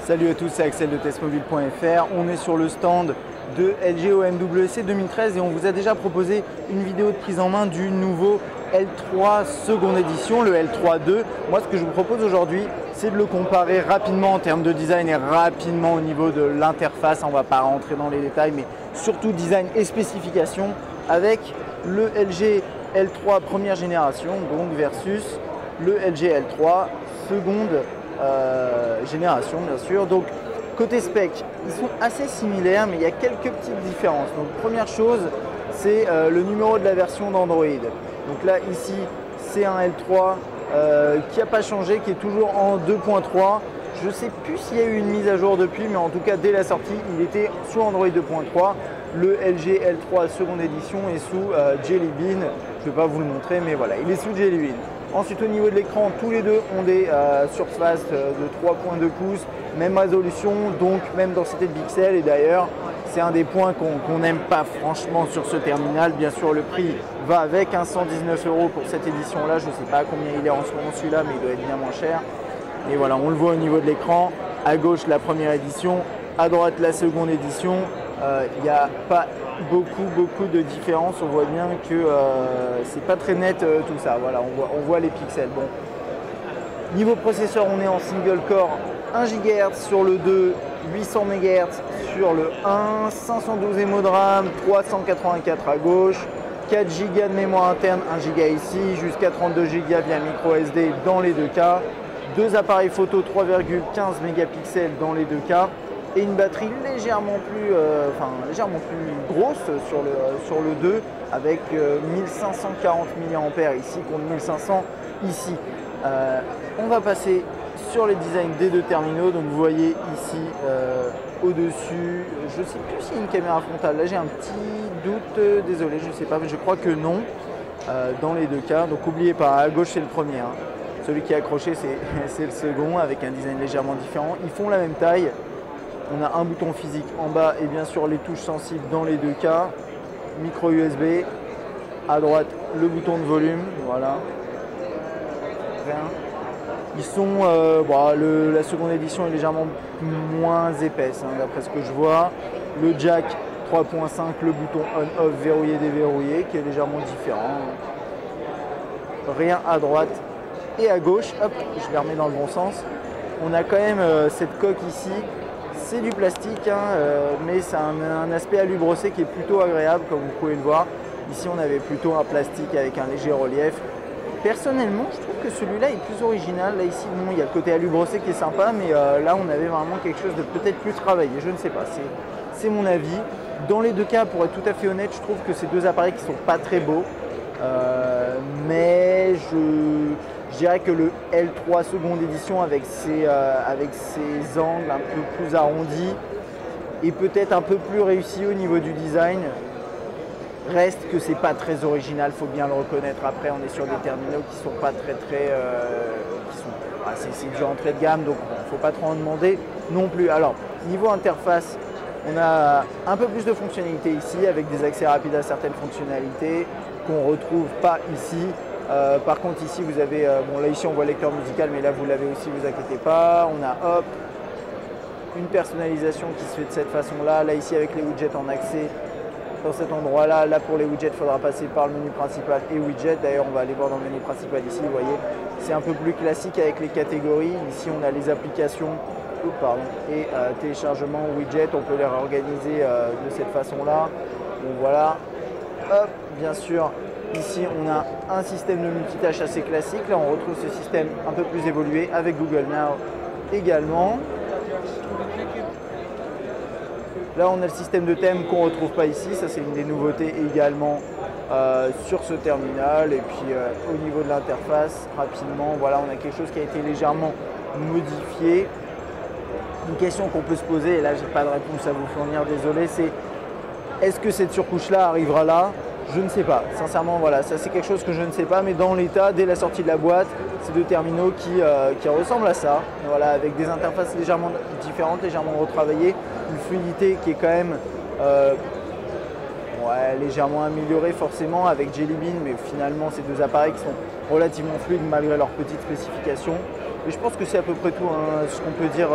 Salut à tous, c'est Axel de testmobile.fr. On est sur le stand de LG au MWC 2013 et on vous a déjà proposé une vidéo de prise en main du nouveau L3 seconde édition, le L3-2. Moi, ce que je vous propose aujourd'hui, c'est de le comparer rapidement en termes de design et rapidement au niveau de l'interface. On ne va pas rentrer dans les détails, mais surtout design et spécification avec le LG L3 première génération donc versus le LG L3 seconde génération, bien sûr. Donc côté spec, ils sont assez similaires, mais il y a quelques petites différences. Donc première chose, c'est le numéro de la version d'Android. Donc là, ici, c'est un L3 qui n'a pas changé, qui est toujours en 2.3. Je ne sais plus s'il y a eu une mise à jour depuis, mais en tout cas, dès la sortie, il était sous Android 2.3. Le LG L3 seconde édition est sous Jelly Bean. Je ne vais pas vous le montrer, mais voilà, il est sous Jelly Bean. Ensuite, au niveau de l'écran, tous les deux ont des surfaces de 3.2 pouces, même résolution, donc même densité de pixels. Et d'ailleurs, c'est un des points qu'on n'aime pas franchement sur ce terminal. Bien sûr, le prix va avec, 119 € pour cette édition-là. Je ne sais pas combien il est en ce moment celui-là, mais il doit être bien moins cher. Et voilà, on le voit au niveau de l'écran. À gauche, la première édition, à droite, la seconde édition. Il n'y a pas beaucoup de différence. On voit bien que c'est pas très net tout ça. Voilà, on voit les pixels. Bon. Niveau processeur, on est en single core 1 GHz sur le 2, 800 MHz sur le 1, 512 MO de RAM, 384 à gauche, 4 Go de mémoire interne, 1 Go ici, jusqu'à 32 Go via micro SD dans les deux cas, deux appareils photo 3,15 mégapixels dans les deux cas, et une batterie légèrement plus grosse sur le 2 avec 1540 mAh ici contre 1500 ici. On va passer sur les designs des deux terminaux. Donc vous voyez ici au-dessus, je ne sais plus s'il y a une caméra frontale. Là j'ai un petit doute, désolé, je ne sais pas, mais je crois que non dans les deux cas. Donc n'oubliez pas, à gauche c'est le premier. Celui qui est accroché c'est le second avec un design légèrement différent. Ils font la même taille. On a un bouton physique en bas et bien sûr les touches sensibles dans les deux cas. Micro USB. À droite, le bouton de volume. Voilà. Rien. Ils sont, la seconde édition est légèrement moins épaisse d'après ce que je vois. Le jack 3.5, le bouton on-off verrouillé déverrouillé qui est légèrement différent. Rien à droite et à gauche. Hop, je les remets dans le bon sens. On a quand même cette coque ici. C'est du plastique, mais c'est un aspect alu brossé qui est plutôt agréable, comme vous pouvez le voir. Ici, on avait plutôt un plastique avec un léger relief. Personnellement, je trouve que celui-là est plus original. Là, ici, bon, il y a le côté alu brossé qui est sympa, mais là, on avait vraiment quelque chose de peut-être plus travaillé. Je ne sais pas, c'est mon avis. Dans les deux cas, pour être tout à fait honnête, je trouve que ces deux appareils qui ne sont pas très beaux. Mais je dirais que le L3 seconde édition avec ses angles un peu plus arrondis et peut-être un peu plus réussi au niveau du design. Reste que c'est pas très original, faut bien le reconnaître. Après, on est sur des terminaux qui sont pas c'est du entrée de gamme, donc il faut pas trop en demander non plus. Alors, niveau interface, on a un peu plus de fonctionnalités ici avec des accès rapides à certaines fonctionnalités qu'on retrouve pas ici. Par contre ici vous avez, là ici on voit lecteur musical, mais là vous l'avez aussi, vous inquiétez pas. On a une personnalisation qui se fait de cette façon là. Là ici avec les widgets en accès dans cet endroit là. Là pour les widgets il faudra passer par le menu principal et widgets. D'ailleurs on va aller voir dans le menu principal ici, vous voyez. C'est un peu plus classique avec les catégories. Ici on a les applications et téléchargement widgets. On peut les réorganiser de cette façon là. Donc voilà. Hop, bien sûr. Ici, on a un système de multitâche assez classique. Là, on retrouve ce système un peu plus évolué avec Google Now également. Là, on a le système de thème qu'on ne retrouve pas ici. Ça, c'est une des nouveautés également sur ce terminal. Et puis, au niveau de l'interface, rapidement, voilà, on a quelque chose qui a été légèrement modifié. Une question qu'on peut se poser, et là, je n'ai pas de réponse à vous fournir, désolé, c'est est-ce que cette surcouche-là arrivera là ? Je ne sais pas, sincèrement voilà, ça c'est quelque chose que je ne sais pas, mais dans l'état, dès la sortie de la boîte, c'est deux terminaux qui ressemblent à ça, voilà, avec des interfaces légèrement différentes, légèrement retravaillées, une fluidité qui est quand même légèrement améliorée forcément avec Jelly Bean, mais finalement ces deux appareils qui sont relativement fluides malgré leurs petites spécifications. Et je pense que c'est à peu près tout ce qu'on peut dire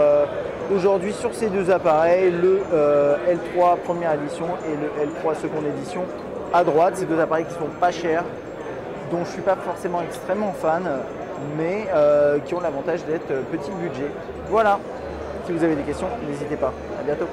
aujourd'hui sur ces deux appareils, le L3 première édition et le L3 seconde édition à droite. Ces deux appareils qui sont pas chers, dont je ne suis pas forcément extrêmement fan, mais qui ont l'avantage d'être petit budget. Voilà, si vous avez des questions, n'hésitez pas. À bientôt.